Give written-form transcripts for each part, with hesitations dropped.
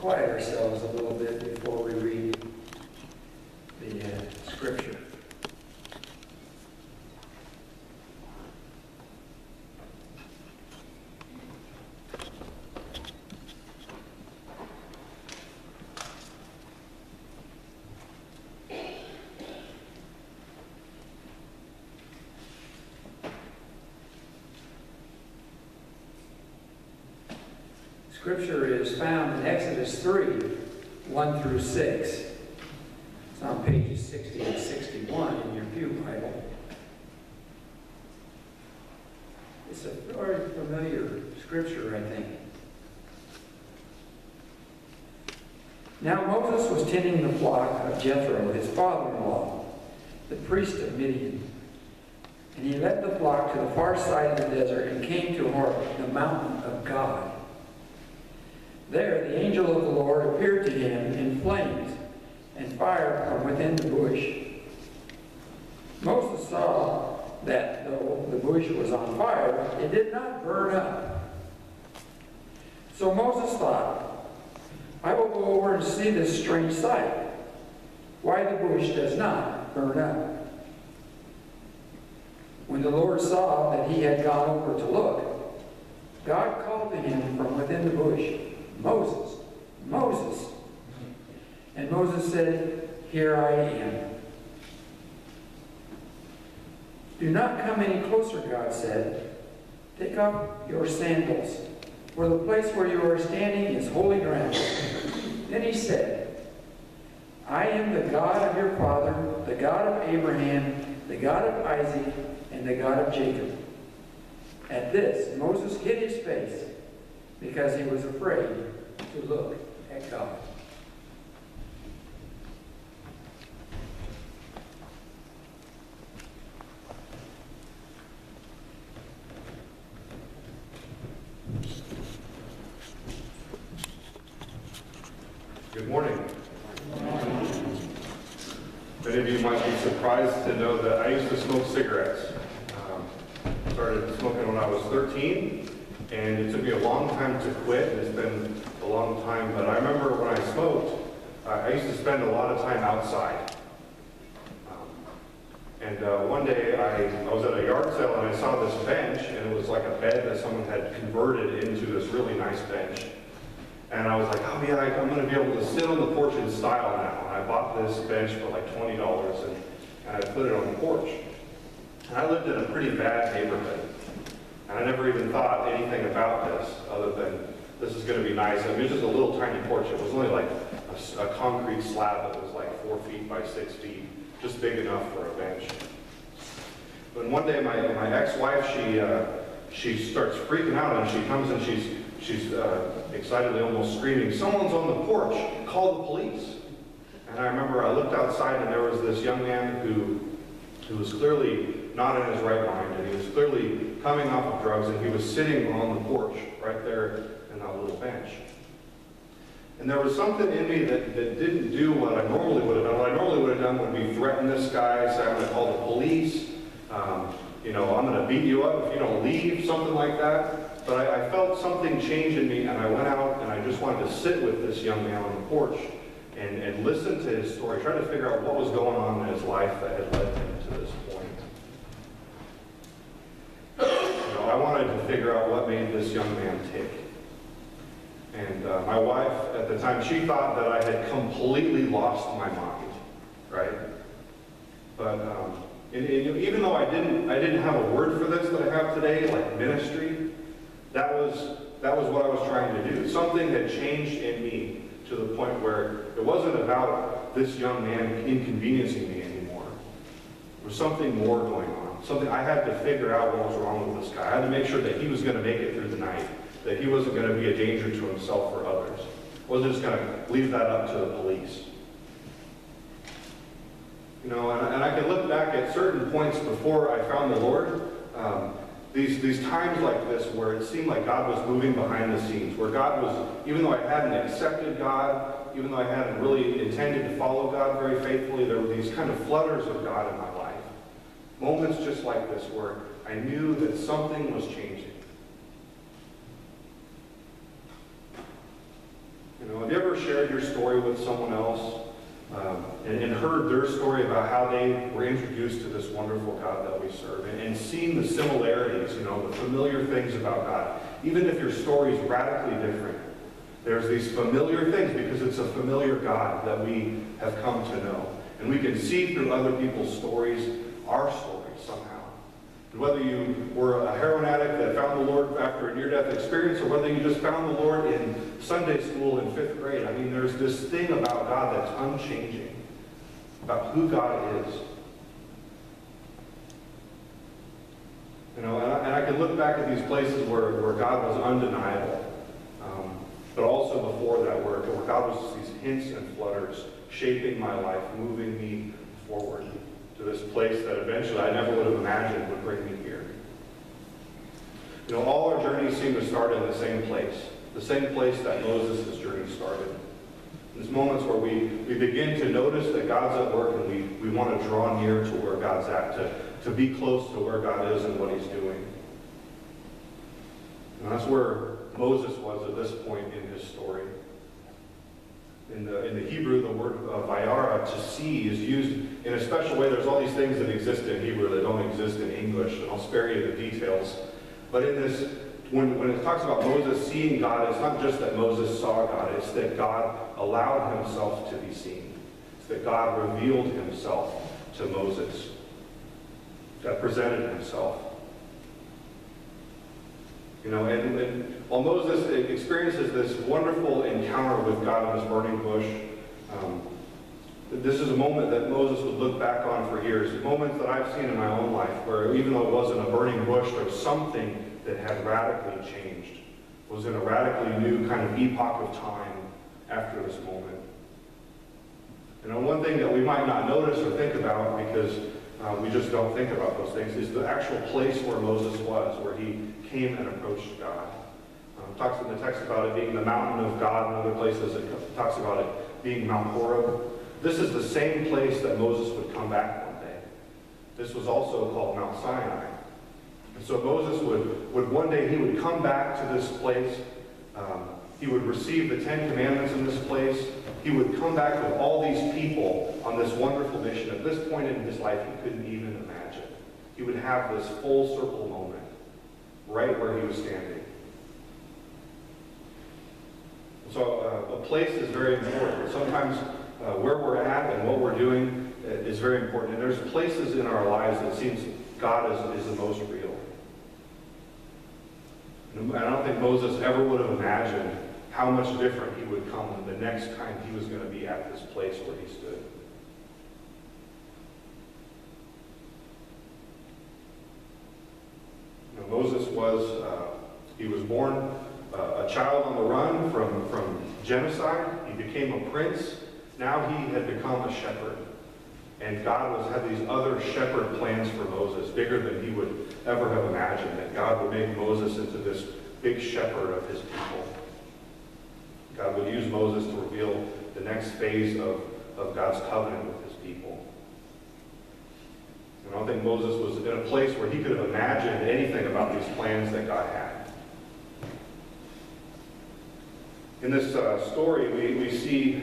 quiet ourselves a little bit before we read the scripture. Scripture is found in Exodus 3, 1 through 6. It's on pages 60 and 61 in your Pew Bible. It's a very familiar scripture, I think. Now Moses was tending the flock of Jethro, his father-in-law, the priest of Midian. And he led the flock to the far side of the desert and came to Horeb, the mountain of God. There the angel of the Lord appeared to him in flames and fire from within the bush. Moses saw that though the bush was on fire, it did not burn up. So Moses thought, I will go over and see this strange sight, why the bush does not burn up. When the Lord saw that he had gone over to look, God called to him from within the bush, Moses, Moses. And Moses said, Here I am. Do not come any closer, God said. Take off your sandals, for the place where you are standing is holy ground. Then he said, I am the God of your father, the God of Abraham, the God of Isaac, and the God of Jacob. At this, Moses hid his face, because he was afraid to look at God. Good morning. Many of you might be surprised to know that I used to smoke cigarettes. Started smoking when I was 13. And it took me a long time to quit. It's been a long time, but I remember when I smoked, I used to spend a lot of time outside. One day I was at a yard sale and I saw this bench, and it was like a bed that someone had converted into this really nice bench. And I was like, oh yeah, I'm going to be able to sit on the porch in style now. And I bought this bench for like $20 and I put it on the porch. And I lived in a pretty bad neighborhood. And I never even thought anything about this other than this is going to be nice. I mean, it was just a little tiny porch. It was only like a concrete slab that was like 4 feet by 6 feet, just big enough for a bench. But one day my ex-wife, she starts freaking out and she comes and she's excitedly almost screaming, someone's on the porch, call the police. And I remember I looked outside and there was this young man who was clearly not in his right mind, and he was clearly coming off of drugs, and he was sitting on the porch right there in that little bench. And there was something in me that didn't do what I normally would have done. What I normally would have done would be threaten this guy, say I'm going to call the police, you know, I'm going to beat you up if you don't leave, something like that. But I felt something change in me, and I went out and I just wanted to sit with this young man on the porch and listen to his story, try to figure out what was going on in his life that had led him to this point. I wanted to figure out what made this young man tick. And my wife, at the time, she thought that I had completely lost my mind, right? But even though I didn't have a word for this that I have today, like ministry, that was what I was trying to do. Something had changed in me to the point where it wasn't about this young man inconveniencing me anymore. There was something more going on. Something I had to figure out what was wrong with this guy. I had to make sure that he was going to make it through the night, that he wasn't going to be a danger to himself or others. I wasn't just going to leave that up to the police. You know, and I can look back at certain points before I found the Lord, these times like this where it seemed like God was moving behind the scenes, where God was, even though I hadn't accepted God, even though I hadn't really intended to follow God very faithfully, there were these kind of flutters of God in my life. Moments just like this where I knew that something was changing. You know, have you ever shared your story with someone else and heard their story about how they were introduced to this wonderful God that we serve, and seen the similarities, you know, the familiar things about God? Even if your story is radically different, there's these familiar things because it's a familiar God that we have come to know. And we can see through other people's stories our stories somehow. And whether you were a heroin addict that found the Lord after a near-death experience, or whether you just found the Lord in Sunday school in 5th grade, I mean, there's this thing about God that's unchanging, about who God is. You know, and I can look back at these places where God was undeniable, but also before that, where God was these hints and flutters, shaping my life, moving me forward to this place that eventually I never would have imagined would bring me here. You know, all our journeys seem to start in the same place that Moses' journey started. There's moments where we begin to notice that God's at work, and we want to draw near to where God's at, to be close to where God is and what he's doing. And that's where Moses was at this point in his story. In the Hebrew, the word vayara, to see, is used in a special way. There's all these things that exist in Hebrew that don't exist in English, and I'll spare you the details. But in this, when it talks about Moses seeing God, it's not just that Moses saw God, it's that God allowed himself to be seen. It's that God revealed himself to Moses. God presented himself. You know, and while Moses experiences this wonderful encounter with God in this burning bush, this is a moment that Moses would look back on for years. Moments that I've seen in my own life where even though it wasn't a burning bush, there was something that had radically changed. It was in a radically new kind of epoch of time after this moment. You know, one thing that we might not notice or think about because we just don't think about those things is the actual place where Moses was, where he came and approached God. It talks in the text about it being the mountain of God, and other places it talks about it being Mount Horeb. This is the same place that Moses would come back one day. This was also called Mount Sinai. And so Moses would one day, he would come back to this place. He would receive the 10 Commandments in this place. He would come back with all these people on this wonderful mission. At this point in his life, he couldn't even imagine. He would have this full circle moment right where he was standing. So a place is very important. Sometimes where we're at and what we're doing is very important. And there's places in our lives that seems God is the most real. And I don't think Moses ever would have imagined how much different he would come the next time he was going to be at this place where he stood. You know, Moses was, he was born a child on the run from genocide. He became a prince. Now he had become a shepherd. And God had these other shepherd plans for Moses, bigger than he would ever have imagined, that God would make Moses into this big shepherd of his people. God would use Moses to reveal the next phase of God's covenant with his people. And I don't think Moses was in a place where he could have imagined anything about these plans that God had. In this story, we see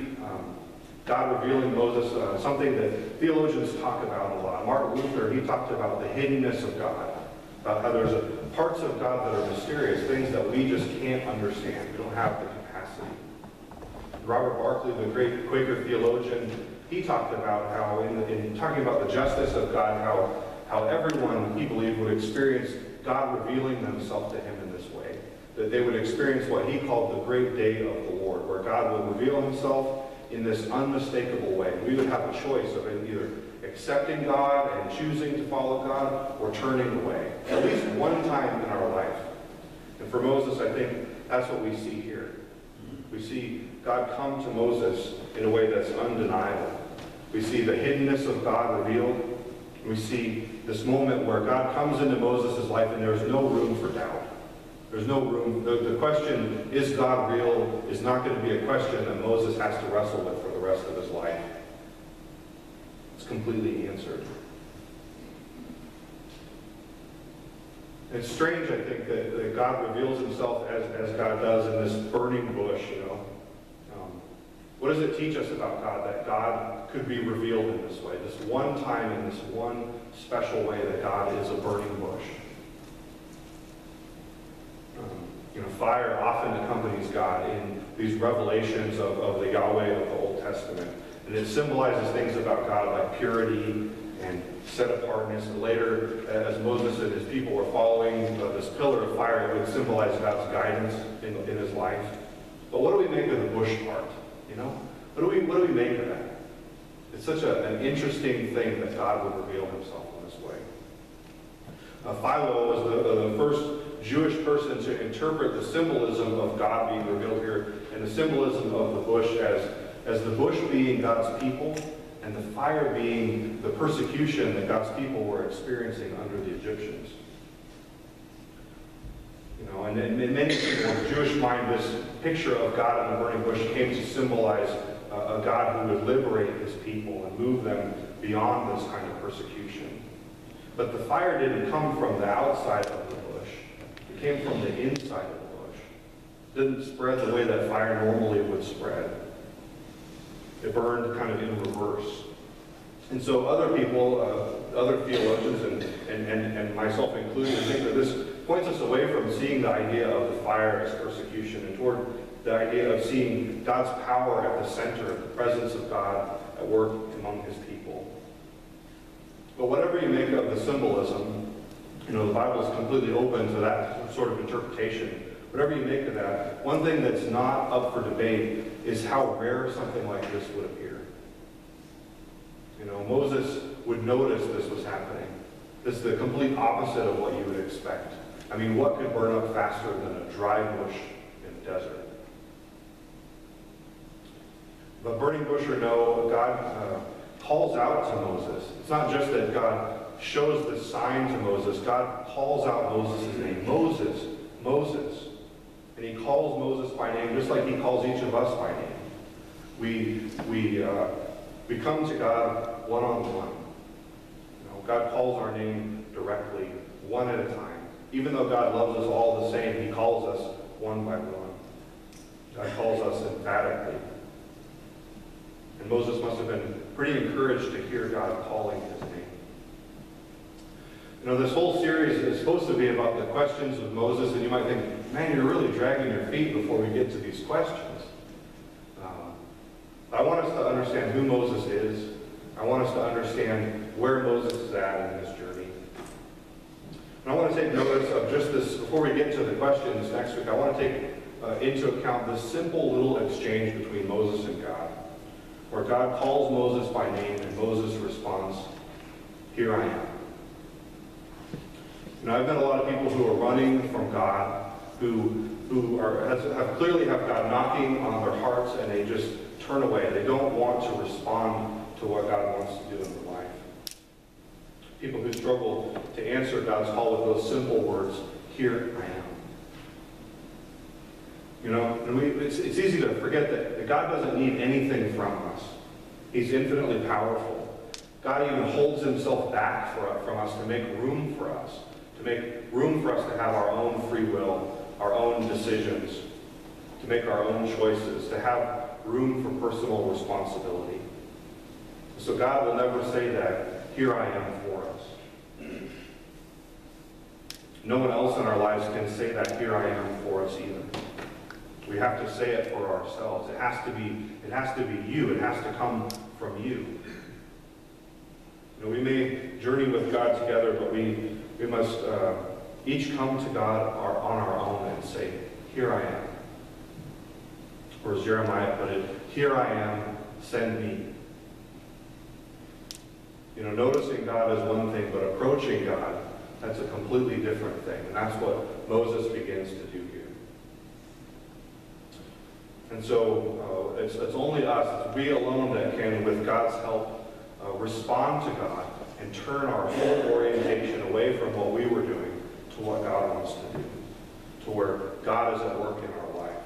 God revealing to Moses something that theologians talk about a lot. Martin Luther, he talked about the hiddenness of God, about how there's parts of God that are mysterious, things that we just can't understand. We don't have the capacity. Robert Barclay, the great Quaker theologian, he talked about how, in talking about the justice of God, how everyone, he believed, would experience God revealing himself to him in this way. That they would experience what he called the great day of the Lord, where God would reveal himself in this unmistakable way. We would have a choice of either accepting God and choosing to follow God, or turning away, at least one time in our life. And for Moses, I think that's what we see here. We see God come to Moses in a way that's undeniable. We see the hiddenness of God revealed. We see this moment where God comes into Moses' life and there's no room for doubt. There's no room. The question, is God real, is not going to be a question that Moses has to wrestle with for the rest of his life. It's completely answered. It's strange, I think, that God reveals himself as God does in this burning bush, you know. What does it teach us about God, that God could be revealed in this way, this one time, in this one special way, that God is a burning bush? Fire often accompanies God in these revelations of the Yahweh of the Old Testament. And it symbolizes things about God like purity and set-apartness. And later, as Moses and his people were following this pillar of fire, it would symbolize God's guidance in his life. But what do we make of the bush part? What do we make of that? It's such an interesting thing that God would reveal himself in this way. Philo was the first Jewish person to interpret the symbolism of God being revealed here, and the symbolism of the bush as the bush being God's people, and the fire being the persecution that God's people were experiencing under the Egyptians. And in many people in the Jewish mind, this picture of God in the burning bush came to symbolize a God who would liberate his people and move them beyond this kind of persecution. But the fire didn't come from the outside of the bush. It came from the inside of the bush. It didn't spread the way that fire normally would spread. It burned kind of in reverse. And so other people, other theologians, and myself included, think that this points us away from seeing the idea of the fire as persecution and toward the idea of seeing God's power at the center, the presence of God at work among his people. But whatever you make of the symbolism, the Bible is completely open to that sort of interpretation. Whatever you make of that, one thing that's not up for debate is how rare something like this would appear. Moses would notice this was happening. This is the complete opposite of what you would expect. What could burn up faster than a dry bush in the desert? But burning bush or no, God calls out to Moses. It's not just that God shows the sign to Moses. God calls out Moses' name. Moses, Moses. And he calls Moses by name just like he calls each of us by name. We come to God one-on-one. God calls our name directly, one at a time. Even though God loves us all the same, he calls us one by one. God calls us emphatically. And Moses must have been pretty encouraged to hear God calling his name. This whole series is supposed to be about the questions of Moses, and you might think, man, you're really dragging your feet before we get to these questions. I want us to understand who Moses is. I want us to understand where Moses is at in his journey. And I want to take notice of just this, before we get to the questions next week, I want to take into account this simple little exchange between Moses and God, where God calls Moses by name and Moses responds, "Here I am." I've met a lot of people who are running from God, who clearly have God knocking on their hearts, and they just turn away. They don't want to respond to what God wants to do in their life. People who struggle to answer God's call with those simple words, "Here I am." And it's easy to forget that God doesn't need anything from us. He's infinitely powerful. God even holds himself back from us to make room for us, to have our own free will, our own decisions, to make our own choices, to have room for personal responsibility. So God will never say that, "Here I am" for us. No one else in our lives can say that, "Here I am" for us either. We have to say it for ourselves. It has to be you. It has to come from you. We may journey with God together, but we must each come to God on our own and say, "Here I am." Or as Jeremiah put it, "Here I am, send me." Noticing God is one thing, but approaching God, that's a completely different thing. And that's what Moses begins to do here. And so it's only us, it's we alone that can, with God's help, respond to God and turn our whole orientation away from what we were doing to what God wants to do, to where God is at work in our life.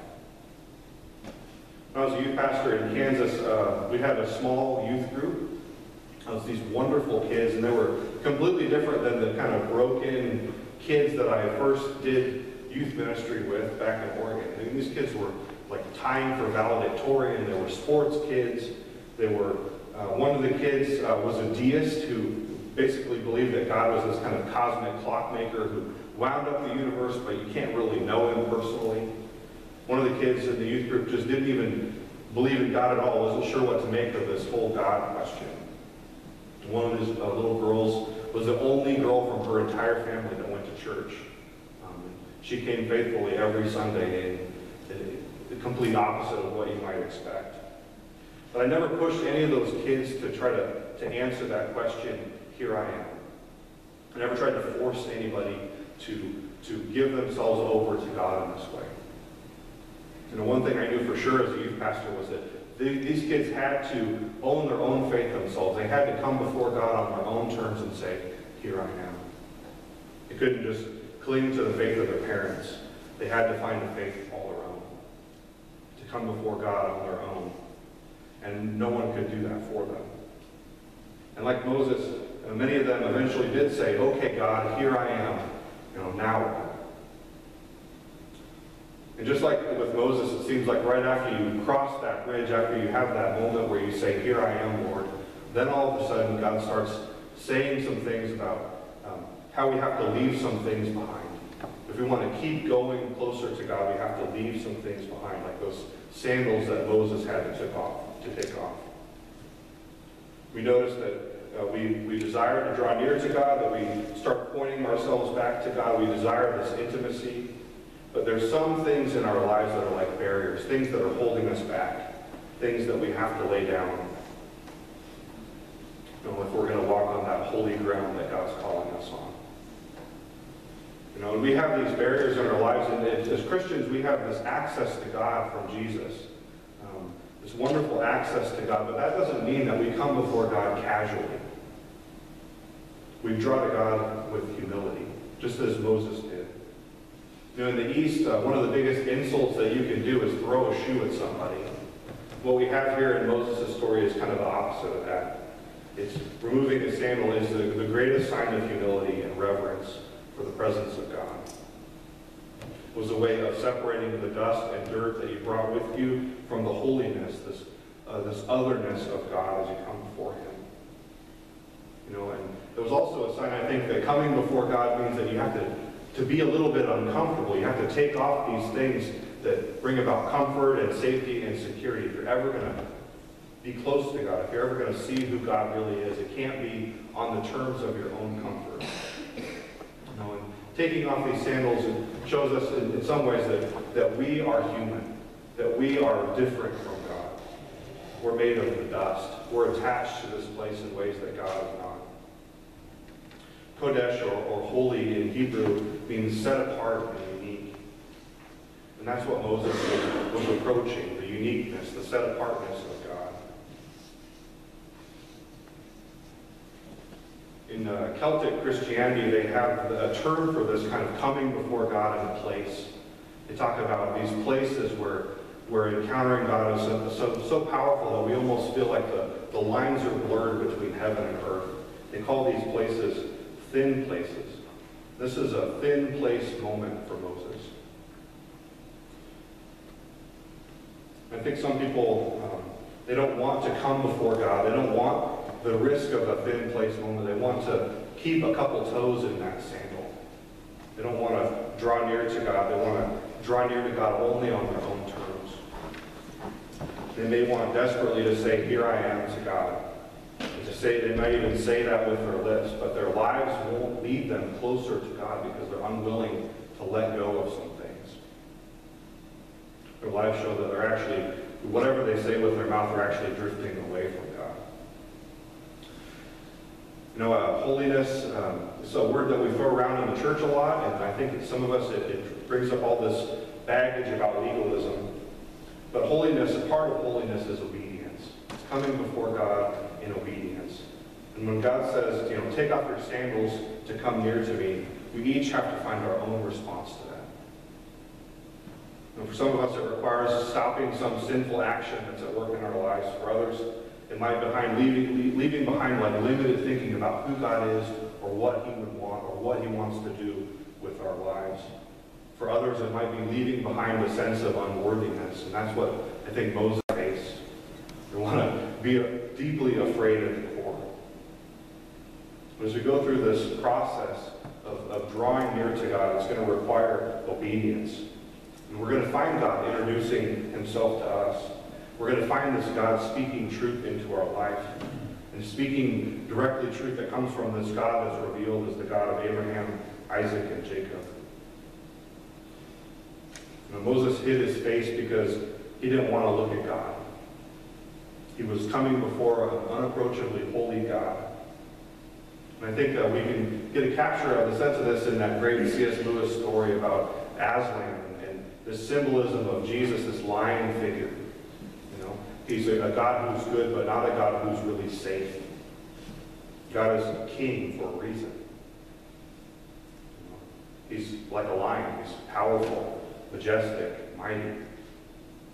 When I was a youth pastor in Kansas, we had a small youth group. It was these wonderful kids, and they were completely different than the kind of broken kids that I first did youth ministry with back in Oregon. These kids were like tying for valedictorian. There were sports kids. There were, one of the kids was a deist who basically believed that God was this kind of cosmic clockmaker who wound up the universe, but you can't really know him personally. One of the kids in the youth group just didn't even believe in God at all, wasn't sure what to make of this whole God question. One of his little girls was the only girl from her entire family that went to church. She came faithfully every Sunday, in the complete opposite of what you might expect. But I never pushed any of those kids to try to answer that question, here I am. I never tried to force anybody to give themselves over to God in this way. You know, one thing I knew for sure as a youth pastor was that these kids had to own their own faith themselves. They had to come before God on their own terms and say, here I am. They couldn't just cling to the faith of their parents. They had to find a faith all their own, to come before God on their own. And no one could do that for them. And like Moses, many of them eventually did say, okay, God, here I am. You know, now what? And just like with Moses, it seems like right after you cross that bridge, after you have that moment where you say, here I am, Lord, then all of a sudden God starts saying some things about how we have to leave some things behind. If we want to keep going closer to God, we have to leave some things behind, like those sandals that Moses had to take off. We notice that we desire to draw near to God, that we start pointing ourselves back to God. We desire this intimacy. But there's some things in our lives that are like barriers, things that are holding us back, things that we have to lay down. You know, if we're going to walk on that holy ground that God's calling us on. You know, and we have these barriers in our lives, and as Christians, we have this access to God from Jesus. This wonderful access to God, but that doesn't mean that we come before God casually. We draw to God with humility, just as Moses did. You know, in the East, one of the biggest insults that you can do is throw a shoe at somebody. What we have here in Moses' story is kind of the opposite of that. It's removing a sandal is the greatest sign of humility and reverence for the presence of God. It was a way of separating the dust and dirt that you brought with you from the holiness, this otherness of God as you come before him. You know, and it was also a sign, I think, that coming before God means that you have to be a little bit uncomfortable. You have to take off these things that bring about comfort and safety and security. If you're ever going to be close to God, if you're ever going to see who God really is, it can't be on the terms of your own comfort. You know, and taking off these sandals shows us in some ways that we are human, that we are different from God. We're made of the dust. We're attached to this place in ways that God is not. Kodesh, or holy in Hebrew, means set apart and unique. And that's what Moses was approaching, the uniqueness, the set apartness of God. In Celtic Christianity, they have a term for this kind of coming before God in a place. They talk about these places where encountering God is so powerful that we almost feel like the lines are blurred between heaven and earth. They call these places thin places. This is a thin place moment for Moses. I think some people, they don't want to come before God. They don't want the risk of a thin place moment. They want to keep a couple toes in that sandal. They don't want to draw near to God. They want to draw near to God only on their own terms. They may want desperately to say, here I am to God. They might even say that with their lips, but their lives won't lead them closer to God because they're unwilling to let go of some things. Their lives show that they're actually, whatever they say with their mouth, they're actually drifting away from God. You know, holiness is a word that we throw around in the church a lot, and I think some of us, it brings up all this baggage about legalism. But holiness, a part of holiness is obedience. It's coming before God in obedience. And when God says, you know, take off your sandals to come near to me, we each have to find our own response to that. And for some of us, it requires stopping some sinful action that's at work in our lives. For others, it might be leaving behind like limited thinking about who God is or what he would want or what he wants to do with our lives. For others, it might be leaving behind a sense of unworthiness, and that's what I think Moses faced. They want to be deeply afraid at the core. As we go through this process of drawing near to God, it's going to require obedience. And we're going to find God introducing himself to us. We're going to find this God speaking truth into our life, and speaking directly truth that comes from this God that's revealed as the God of Abraham, Isaac, and Jacob. Now, Moses hid his face because he didn't want to look at God. He was coming before an unapproachably holy God. And I think we can get a capture of the sense of this in that great C.S. Lewis story about Aslan and the symbolism of Jesus, this lion figure. You know, he's a God who's good, but not a God who's really safe. God is a king for a reason. He's like a lion. He's powerful, majestic, mighty.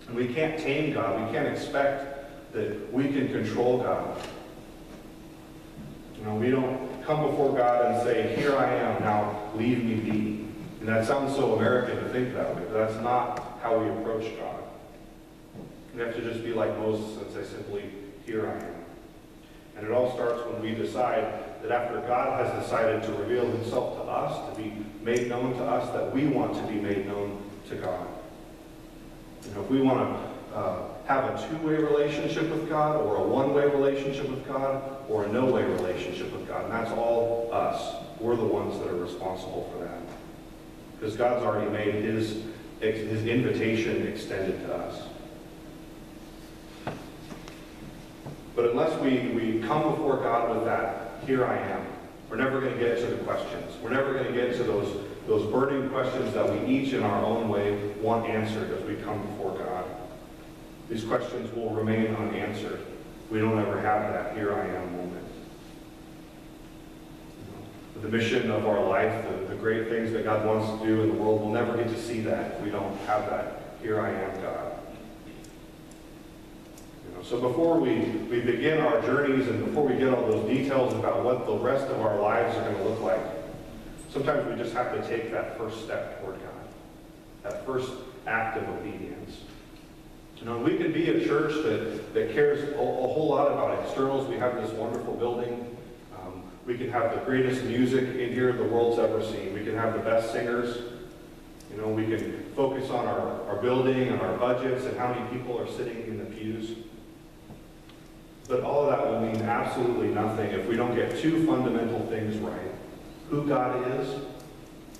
And we can't tame God. We can't expect that we can control God. You know, we don't come before God and say, here I am, now leave me be. And that sounds so American to think that way, but that's not how we approach God. We have to just be like Moses and say simply, here I am. And it all starts when we decide that after God has decided to reveal himself to us, to be made known to us, that we want to be made known to God. You know, if we want to have a two-way relationship with God, or a one-way relationship with God, or a no-way relationship with God, and that's all us. We're the ones that are responsible for that. Because God's already made his invitation extended to us. But unless we come before God with that, here I am, we're never going to get to the questions. We're never going to get to those burning questions that we each in our own way want answered as we come before God. These questions will remain unanswered. We don't ever have that here I am moment. You know, the mission of our life, the great things that God wants to do in the world, we'll never get to see that if we don't have that here I am God. So before we begin our journeys and before we get all those details about what the rest of our lives are going to look like, sometimes we just have to take that first step toward God, that first act of obedience. You know, we can be a church that cares a whole lot about externals. We have this wonderful building. We can have the greatest music in here the world's ever seen. We can have the best singers. You know, we can focus on our building and our budgets and how many people are sitting in the pews. But all of that will mean absolutely nothing if we don't get two fundamental things right. Who God is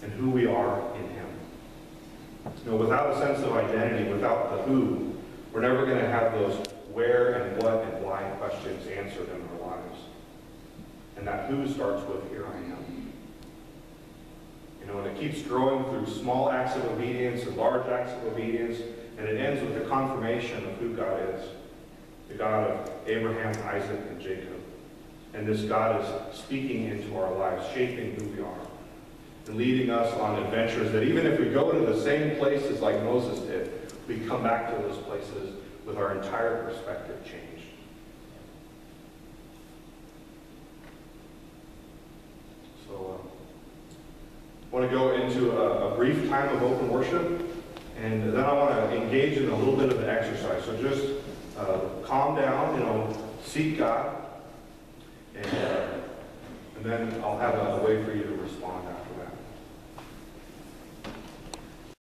and who we are in him. You know, without a sense of identity, without the who, we're never going to have those where and what and why questions answered in our lives. And that who starts with here I am. You know, and it keeps growing through small acts of obedience and large acts of obedience, and it ends with the confirmation of who God is. The God of Abraham, Isaac, and Jacob. And this God is speaking into our lives, shaping who we are, and leading us on adventures that even if we go to the same places like Moses did, we come back to those places with our entire perspective changed. So I want to go into a brief time of open worship, and then I want to engage in a little bit of an exercise. So just calm down, you know, seek God, and then I'll have a way for you to